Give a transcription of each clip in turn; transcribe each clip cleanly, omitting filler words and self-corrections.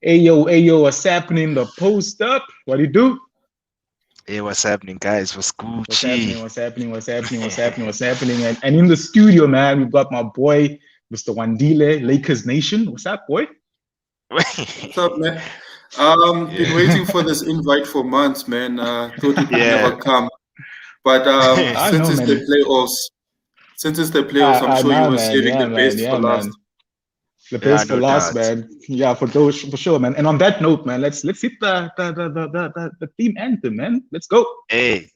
Ayo, what's happening? The post up. What do you do? Hey, what's happening, guys? What's What's Gucci? happening? What's happening? What's happening? What's happening? What's happening? And in the studio, man, we've got my boy, Mr. Wandile, Lakers Nation. What's up, boy? What's up, man? Been Yeah. waiting for this invite for months, man. Thought it would Yeah. never come, but I know, man. since it's the playoffs, I'm sure you Nah, were man. saving Yeah, the man. best Yeah, for last. man. The Yeah, best for no last, doubt. man. Yeah, for sure, man. And on that note, man, let's hit the theme anthem, man. Let's go. Hey.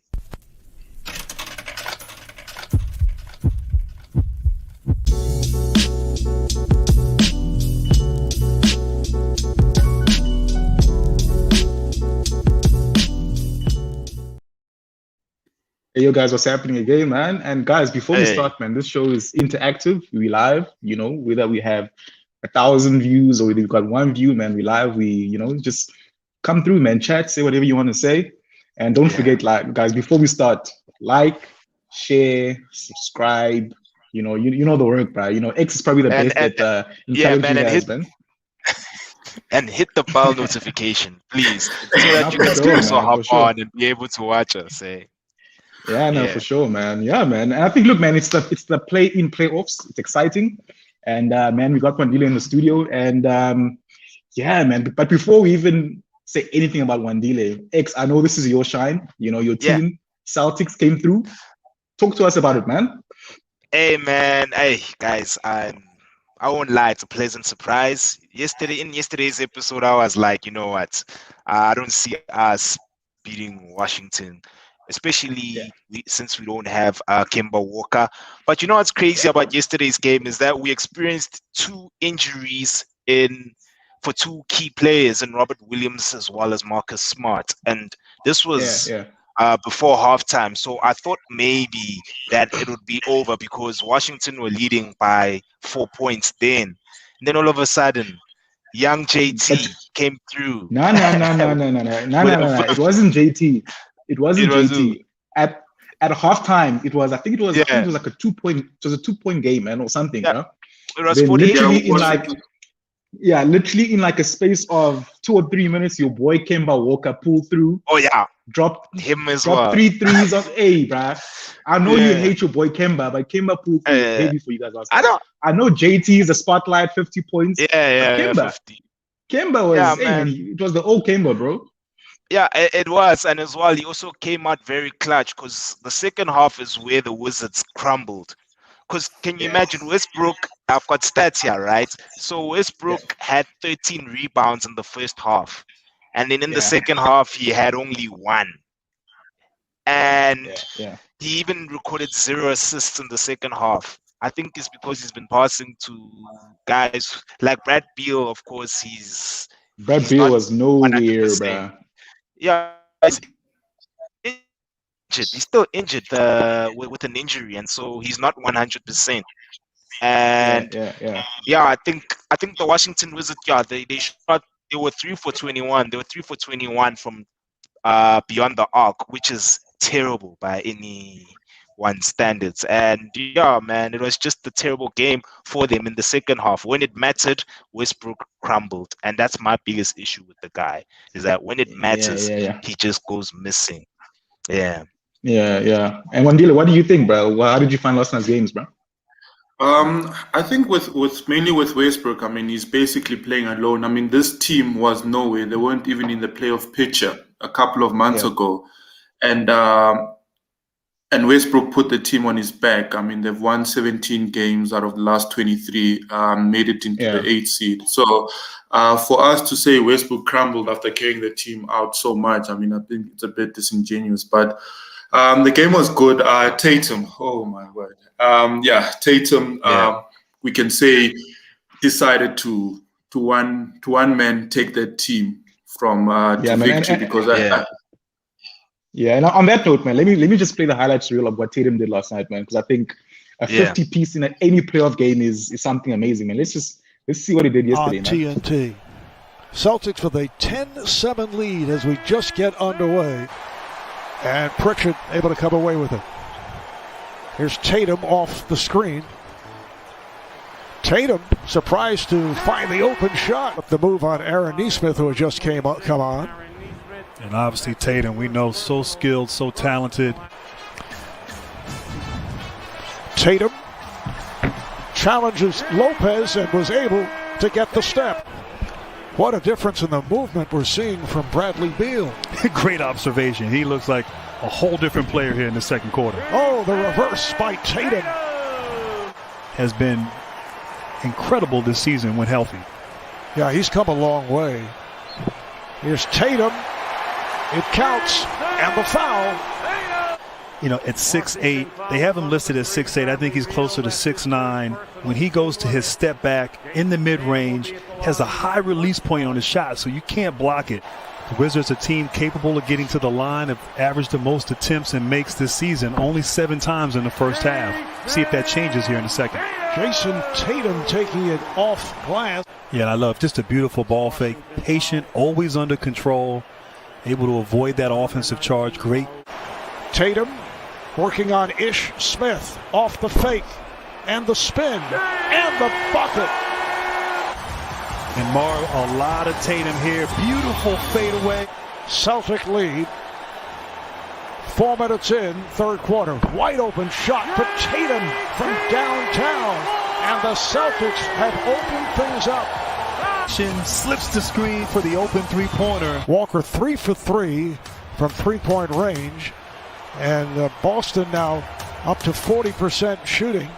Hey, yo, guys, what's happening again, man? And guys, before we Hey. start, man, this show is interactive. We live, whether we have 1,000 views or we've got one view, man, we live. Just come through, man. Chat, say whatever you want to say, and don't Yeah. forget, like, guys, before we start, like, share, subscribe. You know the work, bro. X is probably the And best at yeah, encouraging man, you and guys, man. hit the bell notification, please, so Nah, that you for can sure, also man, hop for sure. on and be able to watch us. Hey. Yeah, no, for Yeah. sure, man. Yeah, man. And I think, look, man, it's the play-in playoffs. It's exciting, and man, we got Wandile in the studio, and yeah, man. But before we even say anything about Wandile, X, I know this is your shine. Your Yeah. team, Celtics, came through. Talk to us about it, man. Hey, man. Hey, guys. I won't lie. It's a pleasant surprise. In yesterday's episode, I was like, you know what? I don't see us beating Washington, especially since we don't have Kemba Walker. But you know what's crazy about yesterday's game is that we experienced two injuries for two key players, in Robert Williams as well as Marcus Smart, and this was Yeah. before halftime. So I thought maybe that it would be over because Washington were leading by 4 points then. And then all of a sudden, young JT But came through. no. With a It wasn't JT. It It wasn't was who? JT. At halftime, it was. I think it was Yeah, like a 2 point. It was a 2 point game, man, or something. yeah. It was Then 48. Yeah, literally in Washington. literally in like a space of 2 or 3 minutes, your boy Kemba Walker pulled through, Oh yeah, dropped him as dropped well. 3 threes of bruh. I know you Yeah. hate your boy Kemba, but Kemba pulled through heavy for you guys last I night. don't. I know JT is a spotlight, 50 points. Yeah, Kemba, 50. Kemba was, Yeah, hey man, man. it was the old Kemba, bro. Yeah, it was, and as well, he also came out very clutch because the second half is where the Wizards crumbled. Because can you imagine Westbrook? I've got stats here, right? So Westbrook had 13 rebounds in the first half, and then in the second half he had only 1, and he even recorded 0 assists in the second half. I think it's because he's been passing to guys like Brad Beal. Of course, Brad he's Beal not was nowhere, 100%. bruh. Yeah, he's injured. He's still injured with an injury, and so he's not 100%. And Yeah. I think the Washington Wizards, they were 3 for 21. They were 3 for 21 from beyond the arc, which is terrible by anyone's standards. And yeah, man, it was just a terrible game for them in the second half. When it mattered, Westbrook crumbled, and that's my biggest issue with the guy, is that when it matters, he just goes missing. Yeah. And Wandile, what do you think, bro? How did you find last night's games, bro? I think mainly with Westbrook, I mean, he's basically playing alone. I mean, this team was nowhere. They weren't even in the playoff picture a couple of months ago. And Westbrook put the team on his back. I mean, they've won 17 games out of the last 23, made it into the 8th seed. So for us to say Westbrook crumbled after carrying the team out so much, I mean, I think it's a bit disingenuous. But the game was good. Tatum, oh my word. Tatum, we can say, decided to one man take that team from to victory because and on that note, man, let me just play the highlights reel of what Tatum did last night, man, because I think a 50-piece in any playoff game is something amazing, man. Let's see what he did yesterday, man. On TNT. Celtics with a 10-7 lead as we just get underway. And Pritchard able to come away with it. Here's Tatum off the screen. Tatum surprised to find the open shot. The move on Aaron Nesmith, who had just come on. And obviously Tatum, we know, so skilled, so talented. Tatum challenges Lopez and was able to get the step. What a difference in the movement we're seeing from Bradley Beal. Great observation. He looks like a whole different player here in the second quarter. Oh, the reverse by Tatum. Has been incredible this season when healthy. Yeah, he's come a long way. Here's Tatum. It counts, and the foul. You know, at 6'8", they have him listed as 6'8". I think he's closer to 6'9". When he goes to his step back in the mid-range, has a high release point on his shot, so you can't block it. The Wizards, a team capable of getting to the line, have averaged the most attempts and makes this season, only 7 times in the first half. See if that changes here in a second. Jason Tatum taking it off glass. Yeah, and I love just a beautiful ball fake. Patient, always under control, able to avoid that offensive charge. Great. Tatum working on Ish Smith off the fake and the spin and the bucket. And Mar, a lot of Tatum here. Beautiful fadeaway. Celtic lead. 4 minutes in, third quarter. Wide open shot for Tatum from downtown. And the Celtics have opened things up. Slips the screen for the open three-pointer. Walker 3 for 3 from three-point range. And Boston now up to 40% shooting.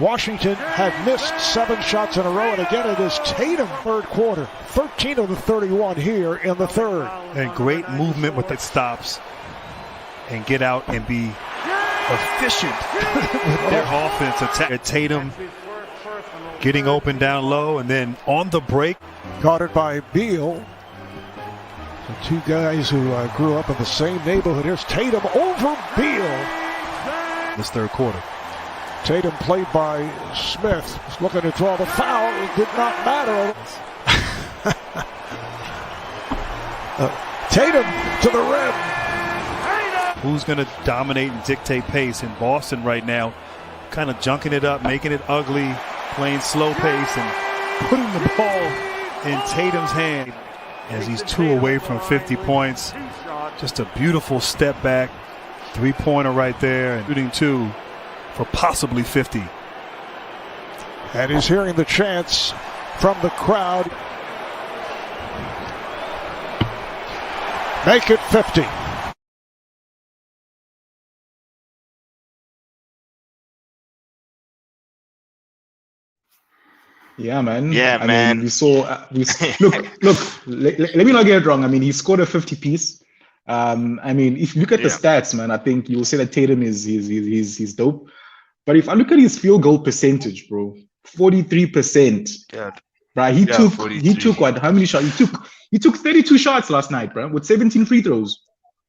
Washington had missed 7 shots in a row, and again it is Tatum third quarter. 13 of the 31 here in the third. And great movement with the stops and get out and be efficient with their offense attack. Tatum getting open down low, and then on the break. Guarded by Beal. The two guys who grew up in the same neighborhood. Here's Tatum over Beal. This third quarter. Tatum played by Smith. He's looking to draw the foul. It did not matter. Tatum to the rim. Who's going to dominate and dictate pace in Boston right now? Kind of junking it up, making it ugly, playing slow pace, and putting the ball in Tatum's hand as he's 2 away from 50 points. Just a beautiful step back, three-pointer right there, and shooting 2 for possibly 50. And he's hearing the chants from the crowd. Make it 50. Yeah, man. Yeah, I man. mean, we saw. Look. Let me not get it wrong. I mean, he scored a 50 piece. I mean, if you look at the stats, man, I think you'll say that Tatum is dope. But if I look at his field goal percentage, bro, 43%. Yeah. Right, he took what? How many shots? He took 32 shots last night, bro, with 17 free throws,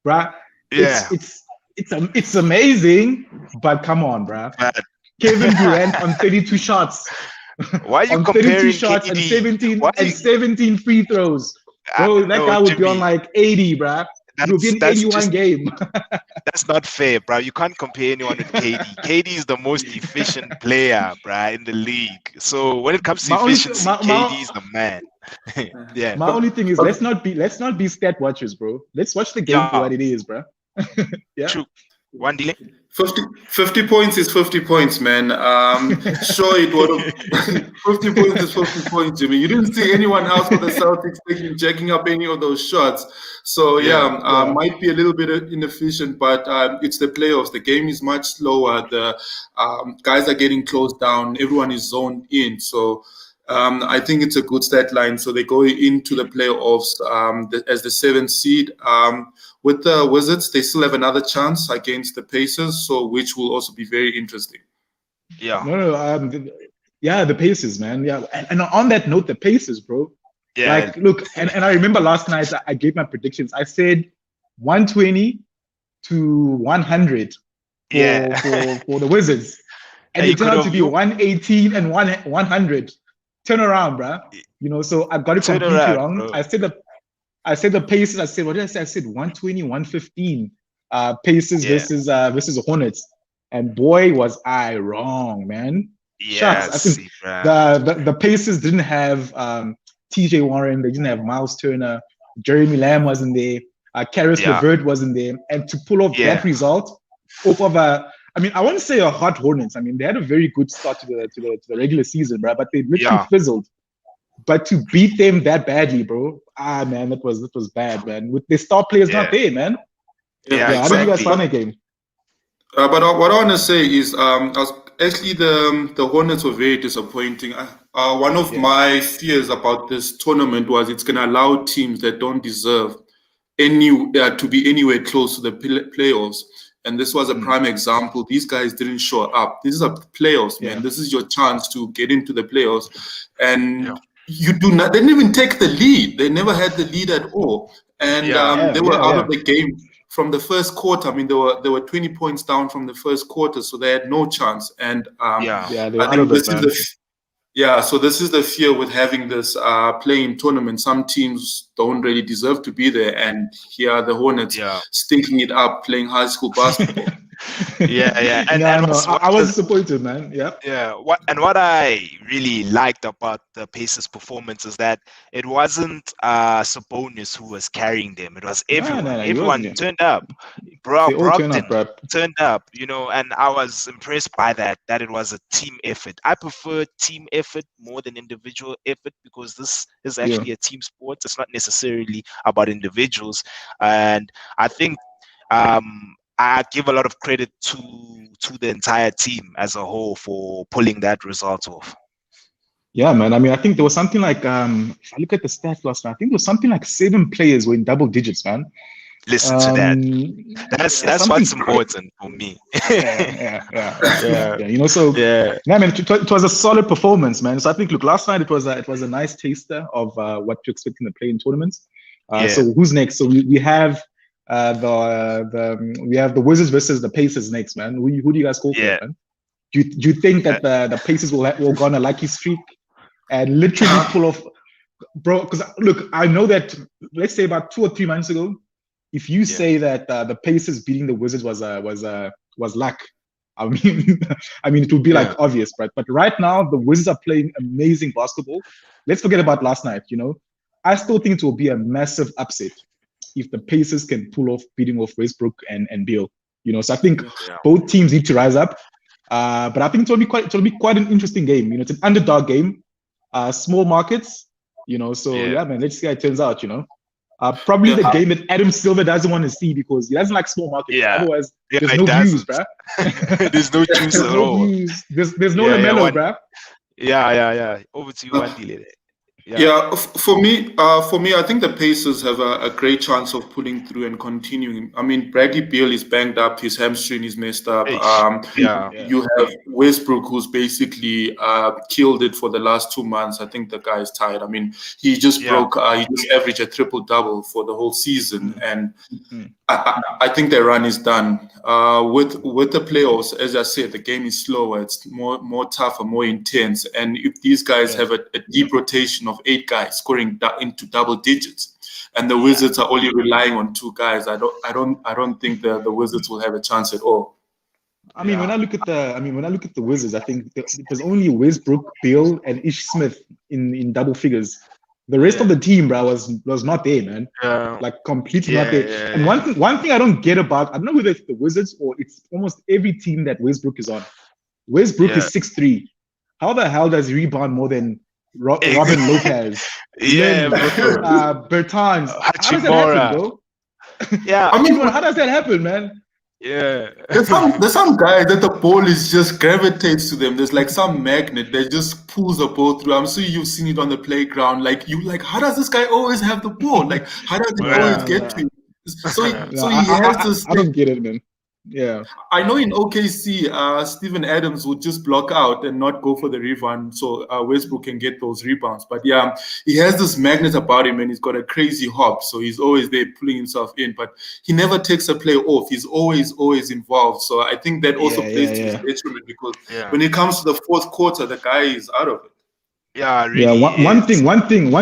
bro. Yeah. It's amazing, but come on, bro. Kevin Durant on 32 shots. Why are you on comparing 32 shots KD? and 17 free throws? Bro, that guy would be on like 80, bro. It would be an 81 game. That's not fair, bro. You can't compare anyone with KD. KD is the most efficient player, bro, in the league. So when it comes to efficiency, KD is the man. Yeah. My only thing is let's not be stat watchers, bro. Let's watch the game for what it is, bro. Yeah. True. Wandile. 50 points is 50 points, man. Sure, it would have 50 points is 50 points, Jimmy. You didn't see anyone else with the Celtics jacking up any of those shots. So might be a little bit inefficient, but it's the playoffs. The game is much slower. The guys are getting closed down. Everyone is zoned in. So I think it's a good stat line. So they go into the playoffs as the 7th seed. With the Wizards, they still have another chance against the Pacers, so which will also be very interesting. Yeah. The Pacers, man. Yeah, and on that note, the Pacers, bro. Yeah. Like, look, and I remember last night I gave my predictions. I said 120 to 100 for the Wizards, and it turned out to be 118 and 100. Turn around, bro. You know, so I got it completely wrong. Bro. I said the Pacers. I said, what did I say? I said 120, 115. Pacers versus Hornets. And boy, was I wrong, man. Shucks. I think the Pacers didn't have TJ Warren, they didn't have Miles Turner, Jeremy Lamb wasn't there, Karis LeVert wasn't there, and to pull off that result off of I mean, I wouldn't say a hot Hornets. I mean, they had a very good start to the regular season, bro, but they literally fizzled. But to beat them that badly, bro, man, that was bad, man. With the star players not there, man. Yeah, I don't think I saw that game. But what I want to say is, actually, the Hornets were very disappointing. One of my fears about this tournament was it's going to allow teams that don't deserve to be anywhere close to the playoffs. And this was a prime example. These guys didn't show up. This is a playoffs, man. This is your chance to get into the playoffs. And you do not. They didn't even take the lead. They never had the lead at all. And they were out of the game from the first quarter. I mean, they were 20 points down from the first quarter, so they had no chance. And they were out of it, so this is the fear with having this playing tournament. Some teams don't really deserve to be there, and here are the Hornets stinking it up, playing high school basketball. And I was disappointed, man. What I really liked about the Pacers' performance is that it wasn't Sabonis who was carrying them. It was everyone. Everyone turned up. Brogdon turned up, you know, and I was impressed by that it was a team effort. I prefer team effort more than individual effort because this is actually a team sport. It's not necessarily about individuals, and I think I give a lot of credit to the entire team as a whole for pulling that result off. Yeah, man. I mean, I think there was something like, if I look at the stats last night, I think there was something like 7 players were in double digits, man. Listen to that. That's what's important for me. You know, so I mean, it was a solid performance, man. So I think, look, last night it was a nice taster of what to expect in the play-in tournaments. So who's next? So we have we have the Wizards versus the Pacers next, man. Who do you guys call for, man? Do you think that the Pacers will go on a lucky streak and literally pull off, bro? Because look, I know that let's say about 2 or 3 months ago, if you say that the Pacers beating the Wizards was luck, I mean, it would be like obvious, right? But right now, the Wizards are playing amazing basketball. Let's forget about last night. You know, I still think it will be a massive upset if the Pacers can pull off beating off Westbrook and Beal, you know. So I think both teams need to rise up. But I think it'll be quite an interesting game. You know, it's an underdog game, small markets, you know. So man, let's see how it turns out. You know, probably the game that Adam Silver doesn't want to see because he doesn't like small markets. Otherwise, there's no views, bruh. There's no juice at all. There's no LaMelo, bruh. Over to you, Wandile. For me, I think the Pacers have a great chance of pulling through and continuing. I mean, Bradley Beal is banged up, his hamstring is messed up. You have Westbrook, who's basically killed it for the last 2 months. I think the guy is tired. I mean, he just broke. He just averaged a triple-double for the whole season, and I think their run is done. With the playoffs, as I said, the game is slower. It's more tougher, more intense. And if these guys have a deep rotation of 8 guys scoring into double digits, and the Wizards are only relying on 2 guys, I don't think the Wizards will have a chance at all. I mean, when I look at the Wizards, I think there's only Westbrook, Beal, and Ish Smith in double figures. The rest of the team, bro, was not there, man. Like completely not there. And one thing I don't get about, I don't know whether it's the Wizards or it's almost every team that Westbrook is on. Westbrook is 6'3". How the hell does he rebound more than Robin Lopez? Bertans. How does that happen, bro? I mean, how does that happen, man? There's some guys that the ball is just gravitates to them. There's like some magnet that just pulls the ball through. I'm sure you've seen it on the playground. Like how does this guy always have the ball? Like how does he always get to it? So he has this. I don't get it, man. I know in OKC, Steven Adams would just block out and not go for the rebound, so Westbrook can get those rebounds. But he has this magnet about him, and he's got a crazy hop, so he's always there pulling himself in. But he never takes a play off. He's always involved. So I think that also plays to his detriment because when it comes to the fourth quarter, the guy is out of it. One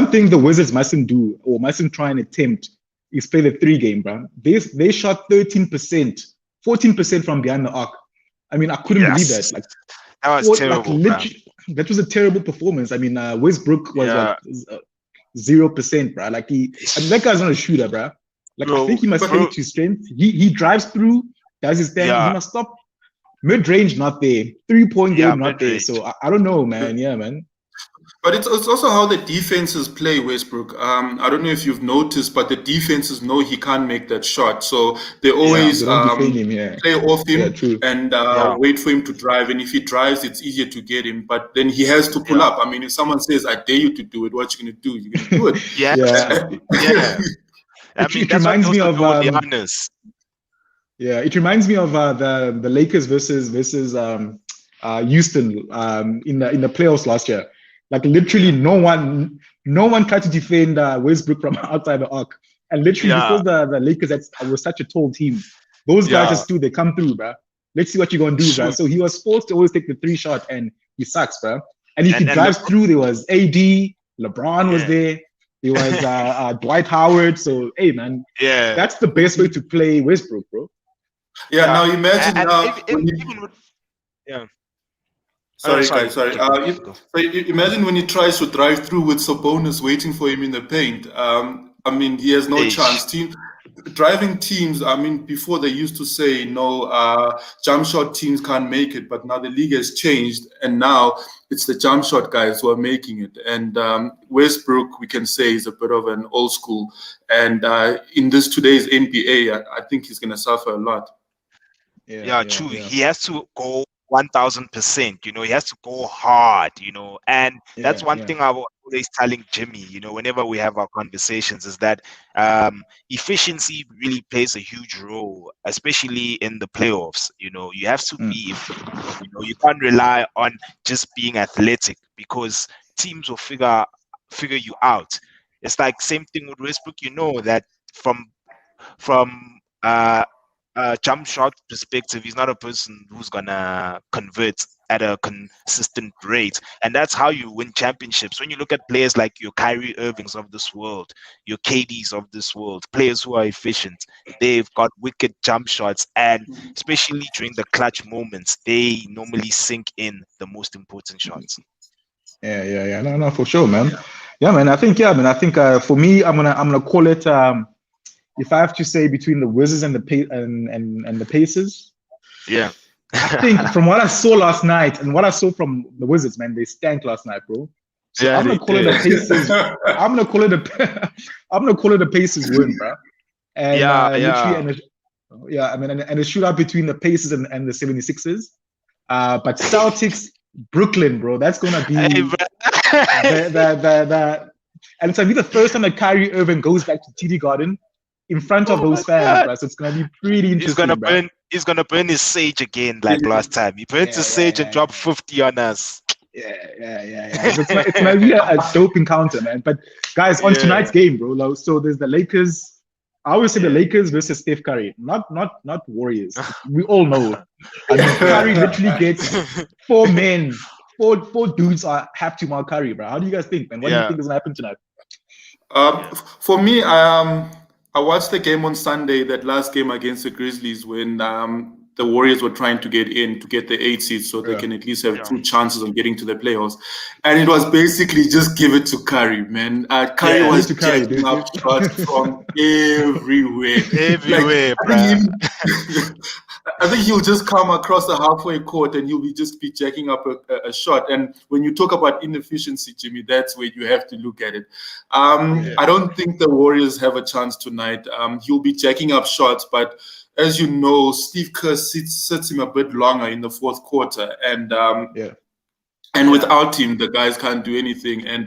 thing the Wizards mustn't do or mustn't try and attempt is play the 3 game, bro. They shot 13%. 14% from behind the arc. I mean, I couldn't believe that. Like, That was terrible, that was a terrible performance. I mean, Westbrook was 0%, bro. Like that guy's not a shooter, bro. Like I think he must play to strength. He drives through, does his thing. He must stop. Mid-range not there. 3-point game not there. So I don't know, man. Yeah, man. But it's also how the defenses play, Westbrook. I don't know if you've noticed, but the defenses know he can't make that shot. So they always play off him and wait for him to drive. And if he drives, it's easier to get him. But then he has to pull up. I mean, if someone says, I dare you to do it, what you going to do? You're going to do it. It reminds me of it reminds me of the Lakers versus Houston in the playoffs last year. Like literally, no one tried to defend Westbrook from outside the arc, and literally because the Lakers was such a tall team, those guys just stood. They come through, bro. Let's see what you're gonna do, bro. So he was forced to always take the 3-shot, and he sucks, bro. And if he drives through, there was AD, LeBron was there. There was Dwight Howard. So hey, man, that's the best way to play Westbrook, bro. Now imagine Sorry. Imagine when he tries to drive through with Sabonis waiting for him in the paint. I mean, he has no chance. Driving teams, I mean, before they used to say, no, jump shot teams can't make it, but now the league has changed, and now it's the jump shot guys who are making it. And Westbrook, we can say, is a bit of an old school. And in today's NBA, I think he's going to suffer a lot. True. He has to go 1000%, he has to go hard, and that's one thing I was always telling Jimmy, whenever we have our conversations, is that efficiency really plays a huge role, especially in the playoffs. You have to be efficient. You can't rely on just being athletic, because teams will figure you out. It's like same thing with Westbrook, that from jump shot perspective, he's not a person who's gonna convert at a consistent rate, and that's how you win championships. When you look at players like your Kyrie Irvings of this world, your KDs of this world, players who are efficient, they've got wicked jump shots, and especially during the clutch moments, they normally sink in the most important shots. No, for sure, man. I think for me, I'm gonna call it. If I have to say between the Wizards and the Pacers, I think from what I saw last night and what I saw from the Wizards, man, they stank last night, bro. So I'm gonna call it the Pacers. I'm gonna call it the Pacers win, bro. And and a shootout between the Pacers and the 76ers. But Celtics, Brooklyn, bro, that's gonna be the and it's gonna be the first time that Kyrie Irving goes back to TD Garden in front of those fans, bro. So it's gonna be pretty interesting. He's gonna burn his sage again, like last time. He burnt his sage and dropped 50 on us. So it's gonna be a dope encounter, man. But guys, on tonight's game, bro. So there's the Lakers. I always say the Lakers versus Steph Curry, not Warriors. We all know. I mean, Curry literally gets 4 men, four dudes have to mark Curry, bro. How do you guys think, man? What do you think is gonna happen tonight? For me, I watched the game on Sunday, that last game against the Grizzlies, when the Warriors were trying to get in to get the 8 seed so they can at least have 2 chances of getting to the playoffs. And it was basically just give it to Curry, man. Curry was jacking up shots from everywhere. I think he'll just come across the halfway court and he'll just be jacking up a shot. And when you talk about inefficiency, Jimmy, that's where you have to look at it. I don't think the Warriors have a chance tonight. He'll be jacking up shots, but as you know, Steve Kerr sits him a bit longer in the fourth quarter, and without him, the guys can't do anything. And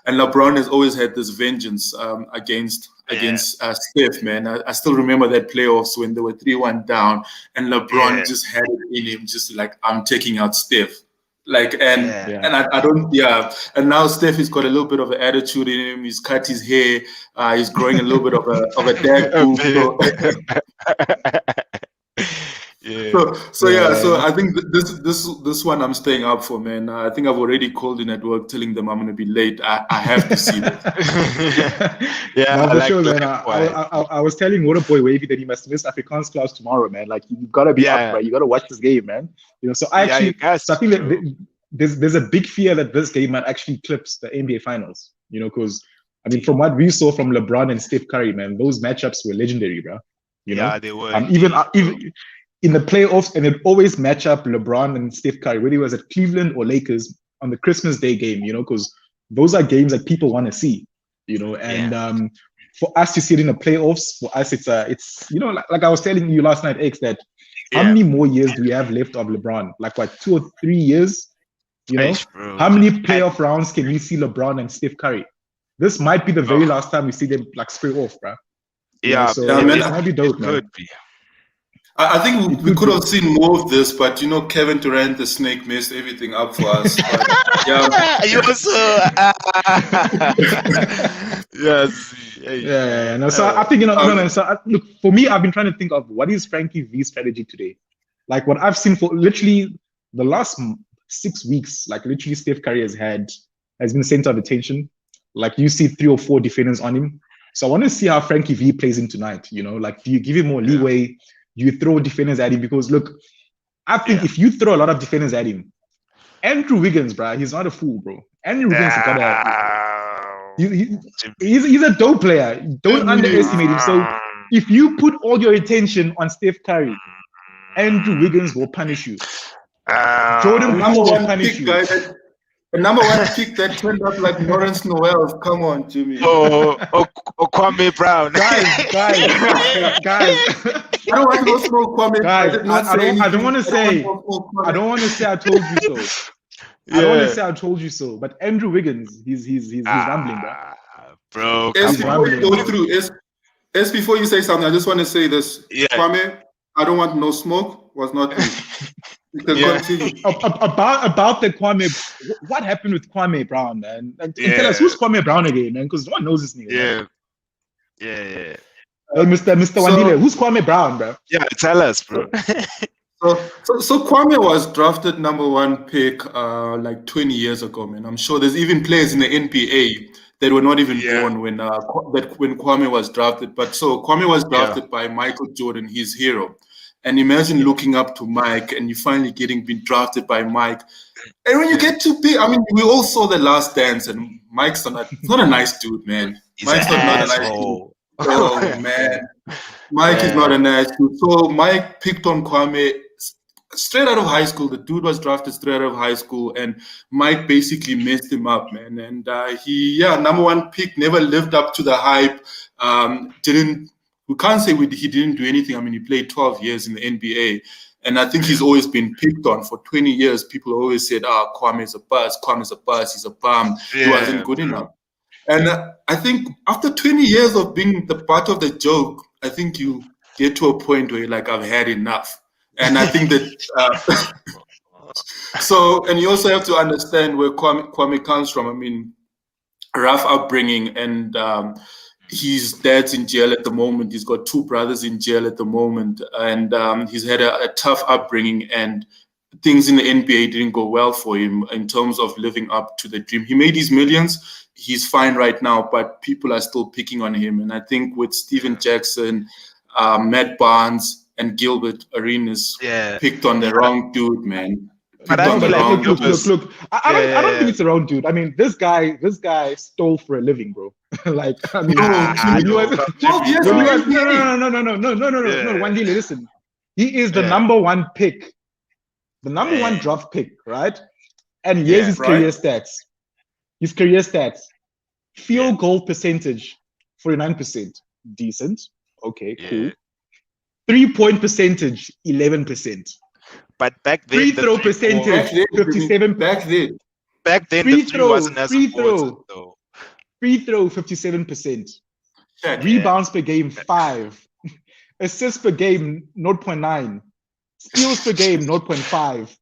LeBron has always had this vengeance against Steph, man. I still remember that playoffs when they were 3-1 down, and LeBron just had it in him, just like, I'm taking out Steph. And now Steph has got a little bit of an attitude in him. He's cut his hair. He's growing a little bit of a dad boob. So I think this one I'm staying up for, man. I think I've already called in at work telling them I'm going to be late. I have to see this. No, for sure, man. I was telling Waterboy Wavy that he must miss Afrikaans class tomorrow, man. Like, you gotta be up, right? You gotta watch this game, man. So I think that there's a big fear that this game might actually eclipse the NBA Finals. Because I mean, from what we saw from LeBron and Steph Curry, man, those matchups were legendary, bro. Yeah, they were. Even in the playoffs, and it always match up LeBron and Steph Curry, whether it was at Cleveland or Lakers on the Christmas Day game, because those are games that people want to see, and for us to see it in the playoffs, for us, it's like I was telling you last night, X, that how many more years do we have left of LeBron? Like, what, 2 or 3 years? How many playoff rounds can we see LeBron and Steph Curry? This might be the very last time we see them like square off, bro. So it might be dope, man. Could be. I think we could have seen more of this, but Kevin Durant, the snake, messed everything up for us. But, You also, yes. Yeah. No, so I think look, for me, I've been trying to think of what is Frankie V's strategy today. Like, what I've seen for literally the last 6 weeks, like literally Steph Curry has been the center of attention. Like, you see 3 or 4 defenders on him. So I want to see how Frankie V plays in tonight. Like, do you give him more leeway? Do you throw defenders at him? Because look, I think if you throw a lot of defenders at him, Andrew Wiggins, bro, he's not a fool, bro. Andrew Wiggins has got he's a dope player. Don't underestimate him. So if you put all your attention on Steph Curry, Andrew Wiggins will punish you. Jordan Poole will punish you. The number 1 pick that turned up like Lawrence Noel. Come on, Jimmy. Kwame Brown. Guys. I don't want to smoke Kwame. Guys, I don't want to say I told you so. I don't want to say I told you so. But Andrew Wiggins, he's rambling, bro. Before you go through, before you say something, I just want to say this. Kwame, I don't want no smoke was not me. About the Kwame, what happened with Kwame Brown, man? And tell us, who's Kwame Brown again, man? Because no one knows this nigga. Yeah. Mr. Wandile, who's Kwame Brown, bro? Yeah, tell us, bro. So Kwame was drafted number 1 pick like 20 years ago, man. I'm sure there's even players in the NBA that were not even born when Kwame was drafted. But so Kwame was drafted by Michael Jordan, his hero. And imagine looking up to Mike and you finally being drafted by Mike. And when you get too big, I mean, we all saw The Last Dance, and Mike's not a nice dude, man. Mike's not a nice dude. Oh, man. Mike is not a nice dude. So Mike picked on Kwame straight out of high school. The dude was drafted straight out of high school, and Mike basically messed him up, man. And number 1 pick, never lived up to the hype. We can't say he didn't do anything. I mean, he played 12 years in the NBA, and I think he's always been picked on. For 20 years, people always said, Kwame's a bust, he's a bum, he wasn't good enough. And I think after 20 years of being the butt of the joke, I think you get to a point where you're like, I've had enough. And I think that, and you also have to understand where Kwame comes from. I mean, rough upbringing, and his dad's in jail at the moment. He's got 2 brothers in jail at the moment, and he's had a tough upbringing, and things in the NBA didn't go well for him in terms of living up to the dream. He made his millions. He's fine right now, but people are still picking on him. And I think with Steven Jackson, Matt Barnes, and Gilbert Arenas picked on the wrong dude, man. Look, I don't think it's the wrong dude. I mean, this guy stole for a living, bro. Like, I mean, no. Wandile, listen. He is the number 1 pick, the number 1 draft pick, right? And here's his career stats. His career stats: field goal percentage, 49%, decent. Okay, cool. 3-point percentage, 11%. But back then, free throw percentage, 57%. Back then, free the three wasn't as important, though. Free throw, 57%. Rebounds per game, 5. Assists per game, 0.9. Steals per game, 0.5.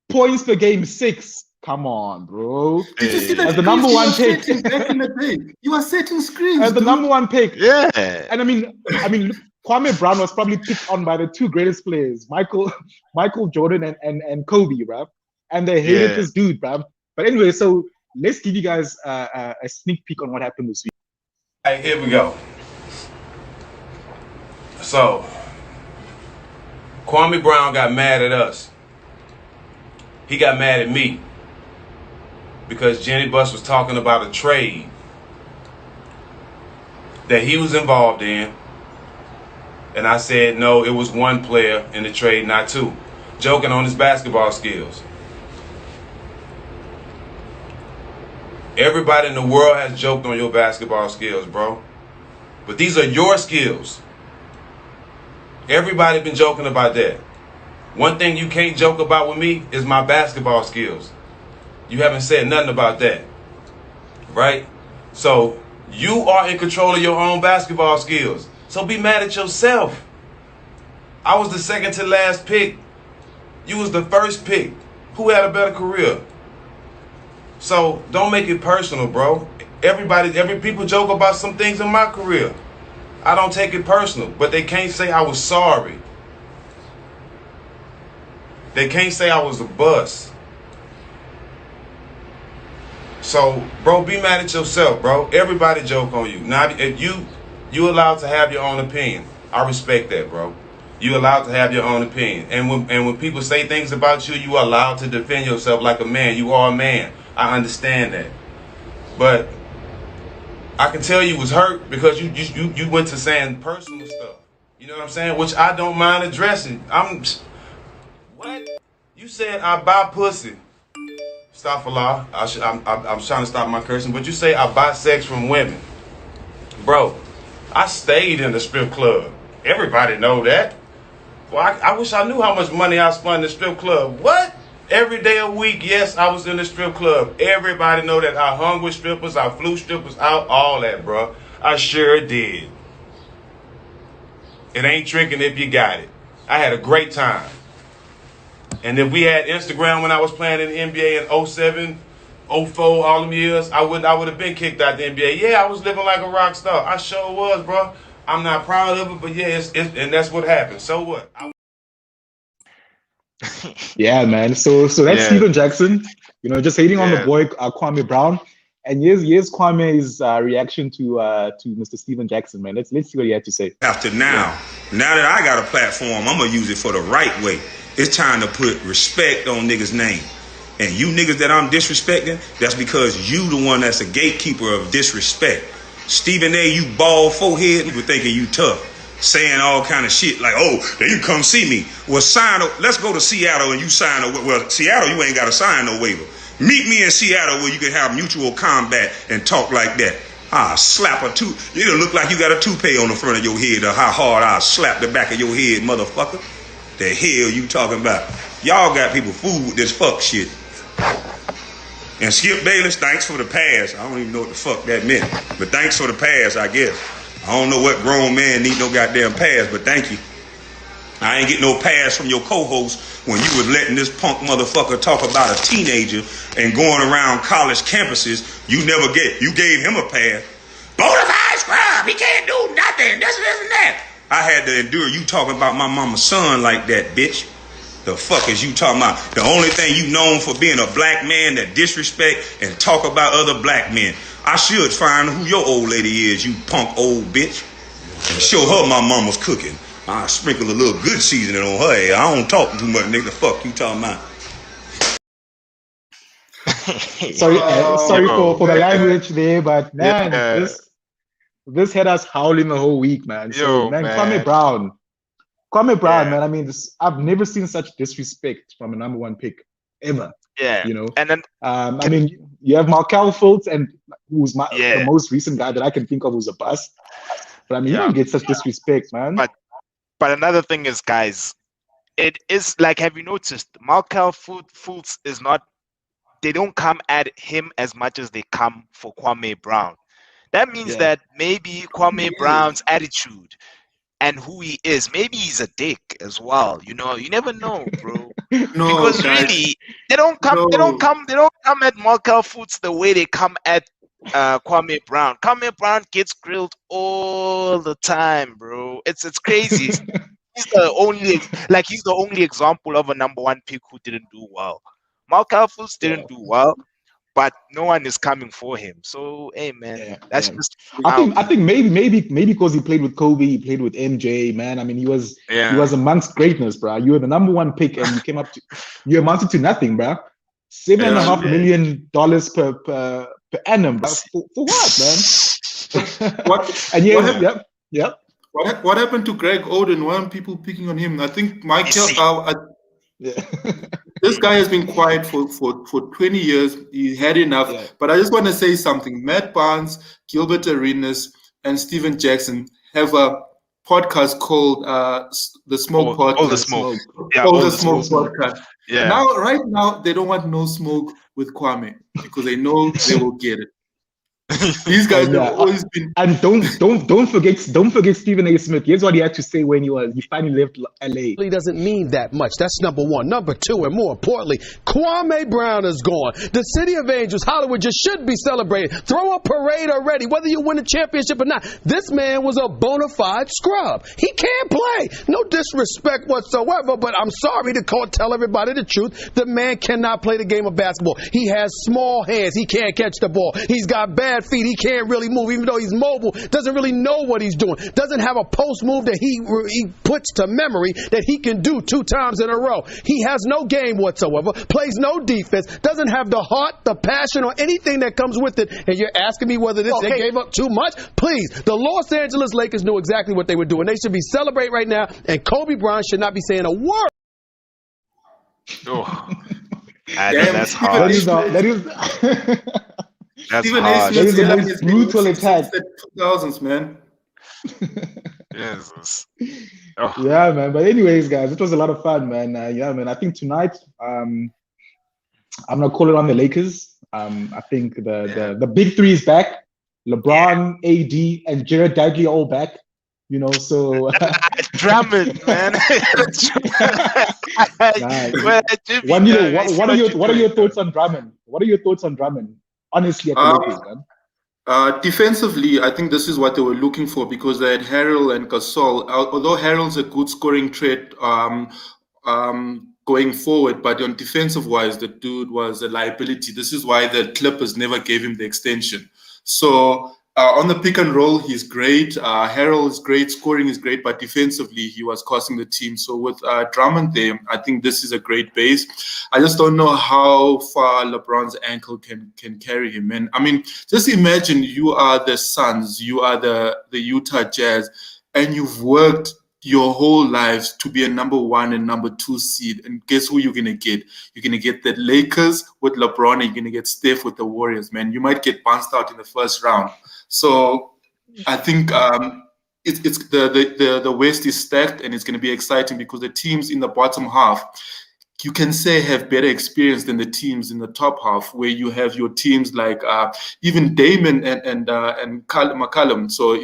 Points per game, 6. Come on, bro. Did you see that? As the number 1 pick. Back in the day, you were setting screens. As the number 1 pick. Yeah. And I mean, Kwame Brown was probably picked on by the two greatest players, Michael Jordan and Kobe, bruv. And they hated this dude, bruv. But anyway, so let's give you guys a sneak peek on what happened this week. All right, here we go. So, Kwame Brown got mad at us. He got mad at me because Jenny Buss was talking about a trade that he was involved in. And I said, no, it was one player in the trade, not two. Joking on his basketball skills. Everybody in the world has joked on your basketball skills, bro. But these are your skills. Everybody been joking about that. One thing you can't joke about with me is my basketball skills. You haven't said nothing about that. Right? So, you are in control of your own basketball skills. So be mad at yourself. I was the second to last pick. You was the first pick. Who had a better career? So don't make it personal, bro. Every people joke about some things in my career. I don't take it personal, but they can't say I was sorry. They can't say I was a bust. So, bro, be mad at yourself, bro. Everybody joke on you. Now, if you allowed to have your own opinion. I respect that, bro. You allowed to have your own opinion. And when people say things about you, you are allowed to defend yourself like a man. You are a man. I understand that. But I can tell you was hurt because you went to saying personal stuff. You know what I'm saying? Which I don't mind addressing. What? You said I buy pussy. Stop a law. I'm trying to stop my cursing. But you say I buy sex from women. Bro, I stayed in the strip club. Everybody know that. Well, I wish I knew how much money I spent in the strip club. What? Every day a week, yes, I was in the strip club. Everybody know that I hung with strippers, I flew strippers out, all that, bro. I sure did. It ain't tricking if you got it. I had a great time. And if we had Instagram when I was playing in the NBA in 07, 04, all them years, I would have been kicked out the NBA. Yeah, I was living like a rock star. I sure was, bro. I'm not proud of it, but yeah, and that's what happened. So what? Yeah, man. So that's Steven Jackson. You know, just hating on the boy Kwame Brown. And here's Kwame's reaction to Mr. Steven Jackson, man. Let's see what he had to say. After now that I got a platform, I'm gonna use it for the right way. It's time to put respect on niggas' name. And you niggas that I'm disrespecting, that's because you the one that's a gatekeeper of disrespect. Stephen A, you bald forehead, you were thinking you tough. Saying all kind of shit like, oh, then you come see me. Well, let's go to Seattle and you sign Seattle, you ain't got to sign no waiver. Meet me in Seattle where you can have mutual combat and talk like that. I'll slap it'll look like you got a toupee on the front of your head or how hard I'll slap the back of your head, motherfucker. The hell you talking about? Y'all got people fooled with this fuck shit. And Skip Bayless, thanks for the pass. I don't even know what the fuck that meant. But thanks for the pass, I guess. I don't know what grown man need no goddamn pass, but thank you. I ain't get no pass from your co-host when you was letting this punk motherfucker talk about a teenager and going around college campuses. You gave him a pass. Bonafide scrub, he can't do nothing, this and that. I had to endure you talking about my mama's son like that, bitch. The fuck is you talking about? The only thing you known for being a black man that disrespect and talk about other black men. I should find who your old lady is, you punk old bitch. And show her my mama's cooking. I sprinkle a little good seasoning on her head. I don't talk too much, nigga. The fuck you talking about? Sorry for the language there, but man, this had us howling the whole week, man. So, man, Kwame Brown, man. I mean, I've never seen such disrespect from a number one pick ever. Yeah, you know. And then I mean, you have Markelle Fultz, and who's the most recent guy that I can think of who's a bust. But I mean, you don't get such disrespect, man. But another thing is, guys, it is like, have you noticed Markelle Fultz is not? They don't come at him as much as they come for Kwame Brown. That means that maybe Kwame Brown's attitude and who he is, maybe he's a dick as well. You know, you never know, bro. Because really, they don't come at Markelle Fultz the way they come at Kwame Brown. Kwame Brown gets grilled all the time, bro. It's crazy. He's the only example of a number one pick who didn't do well. Mark Alphus didn't do well, but no one is coming for him. So hey man, that's just I think maybe because he played with Kobe, he played with MJ, man. I mean he was amongst greatness, bro. You were the number one pick and you amounted to nothing, bro. $7.5 million per annum, bro. For what, man? What happened to Greg Oden? Why aren't people picking on him? I think this guy has been quiet for 20 years. He had enough. Yeah. But I just want to say something. Matt Barnes, Gilbert Arenas, and Steven Jackson have a podcast called The Smoke Podcast. All the Smoke. All the Smoke Podcast. Yeah. Right now, they don't want no smoke with Kwame because they know they will get it. These guys have always been. And don't forget Stephen A. Smith. Here's what he had to say when he finally left LA. He doesn't mean that much. That's number one. Number two, and more importantly, Kwame Brown is gone. The City of Angels, Hollywood, just should be celebrated. Throw a parade already, whether you win a championship or not. This man was a bona fide scrub. He can't play. No disrespect whatsoever, but I'm sorry to tell everybody the truth. The man cannot play the game of basketball. He has small hands. He can't catch the ball. He's got bad feet. He can't really move, even though he's mobile. Doesn't really know what he's doing. Doesn't have a post move that he puts to memory that he can do 2 times in a row. He has no game whatsoever. Plays no defense. Doesn't have the heart, the passion, or anything that comes with it. And you're asking me whether they gave up too much? Please, the Los Angeles Lakers knew exactly what they were doing. They should be celebrating right now, and Kobe Bryant should not be saying a word. Oh, that's hard. That is. That's Stephen hard. That is the most brutal attack. 2000s, man. Jesus. Oh. Yeah, man. But anyways, guys, it was a lot of fun, man. Man. I think tonight, I'm gonna call it on the Lakers. I think the big three is back. LeBron, AD, and Jared Dudley are all back. You know, so Drummond, man. What are your thoughts on Drummond? What are your thoughts on Drummond? Honestly, at the Lakers, man. Defensively, I think this is what they were looking for because they had Harrell and Gasol. Although Harrell's a good scoring threat going forward, but on defensive-wise, the dude was a liability. This is why the Clippers never gave him the extension. So on the pick and roll, he's great. Harrell is great. Scoring is great, but defensively, he was costing the team. So with Drummond there, I think this is a great base. I just don't know how far LeBron's ankle can carry him. And I mean, just imagine you are the Suns, you are the Utah Jazz, and you've worked your whole lives to be a number 1 and number 2 seed. And guess who you're going to get? You're going to get the Lakers with LeBron, and you're going to get Steph with the Warriors, man. You might get bounced out in the first round. So I think it's the West is stacked, and it's going to be exciting because the teams in the bottom half, you can say, have better experience than the teams in the top half, where you have your teams like even Damon and McCallum. So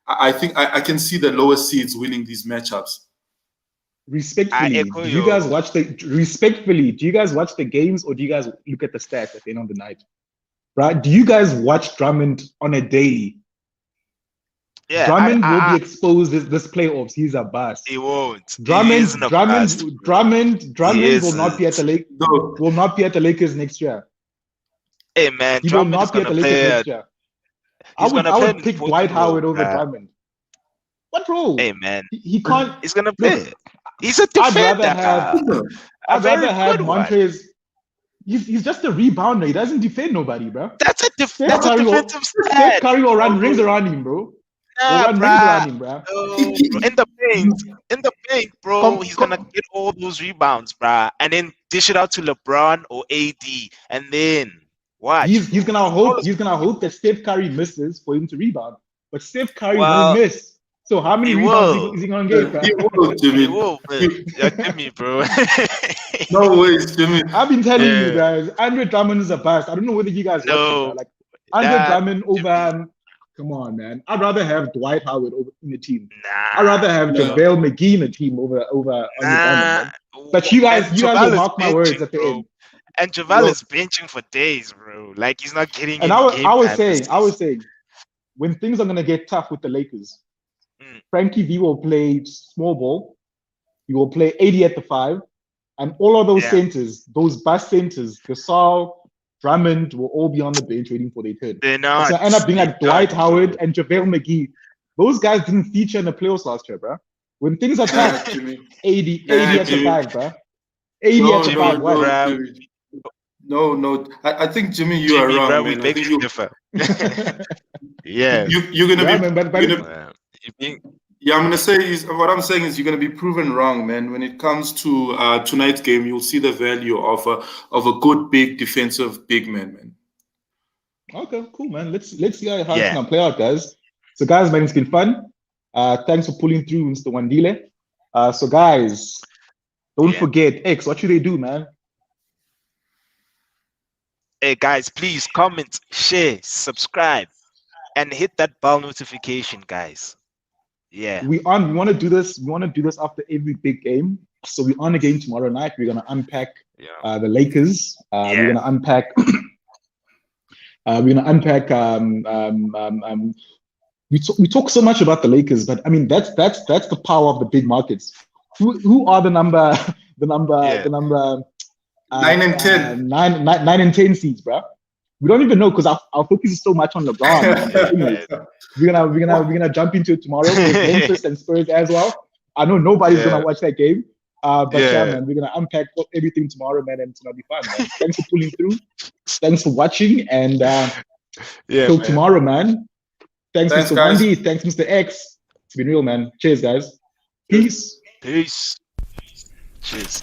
I think I can see the lower seeds winning these matchups. Respectfully, do you guys watch the games, or do you guys look at the stats at the end of the night? Right? Do you guys watch Drummond on a daily? Yeah, Drummond will be exposed this playoffs. He's a bust. He won't. Drummond will not be at the Lakers. Will not be at the Lakers next year. Hey man, he will not be at the Lakers next year. I would pick Dwight Howard over Drummond. What role? Hey man, he can't. He's gonna play. He's a defender. I'd rather have Montrezl. He's just a rebounder. He doesn't defend nobody, bro. That's a defensive stat. Steph Curry will run rings around him, bro. In the paint, bro. He's gonna get all those rebounds, bro, and then dish it out to LeBron or AD, and then watch. He's gonna hope that Steph Curry misses for him to rebound, but Steph Curry won't miss. So how many rebounds is he gonna get? Bro? He will, Jimmy. Jimmy, bro. No ways, Jimmy. I've been telling you guys, Andre Drummond is a bust. I don't know whether you guys watch it, like Andre Drummond over. Come on, man. I'd rather have Dwight Howard in the team. I'd rather have JaVale McGee in the team over Andre Drummond. But you guys will mark my words at the end. And Javal is benching for days, bro. Like he's not getting. And I was saying, when things are gonna get tough with the Lakers, Frankie V will play small ball. He will play 80 at the 5, and all of those centers, those bust centers, Gasol, Drummond will all be on the bench waiting for their turn. They're not. So end up being like Dwight Howard and JaVale McGee. Those guys didn't feature in the playoffs last year, bro. When things are tough, 80 at the 5, bro. 80 at the 5. What? No. I think Jimmy, you are wrong, bro, man. We beg to differ. Yeah. You're gonna be. Yeah, I'm gonna say what I'm saying is you're gonna be proven wrong, man. When it comes to tonight's game, you'll see the value of a good big defensive big man. Okay, cool, man. Let's see how it's gonna play out, guys. So, guys, man, it's been fun. Thanks for pulling through, Mr. Wandile. So, guys, don't forget X. What should they do, man? Hey, guys, please comment, share, subscribe, and hit that bell notification, guys. Yeah, we want to do this. We want to do this after every big game. So we're on a game tomorrow night. We're gonna unpack the Lakers. We're gonna unpack. We talk so much about the Lakers, but I mean that's the power of the big markets. Who are the number 9 and 10 9 and 10 seeds, bro? We don't even know because our focus is so much on LeBron. We're gonna jump into it tomorrow with Memphis and Spurs as well. I know nobody's gonna watch that game, but man, we're gonna unpack everything tomorrow, man, and it's gonna be fun, man. Thanks for pulling through. Thanks for watching, and till tomorrow, man. Thanks Mr. Wendy. Thanks, Mr. X. It's been real, man. Cheers, guys. Peace. Cheers.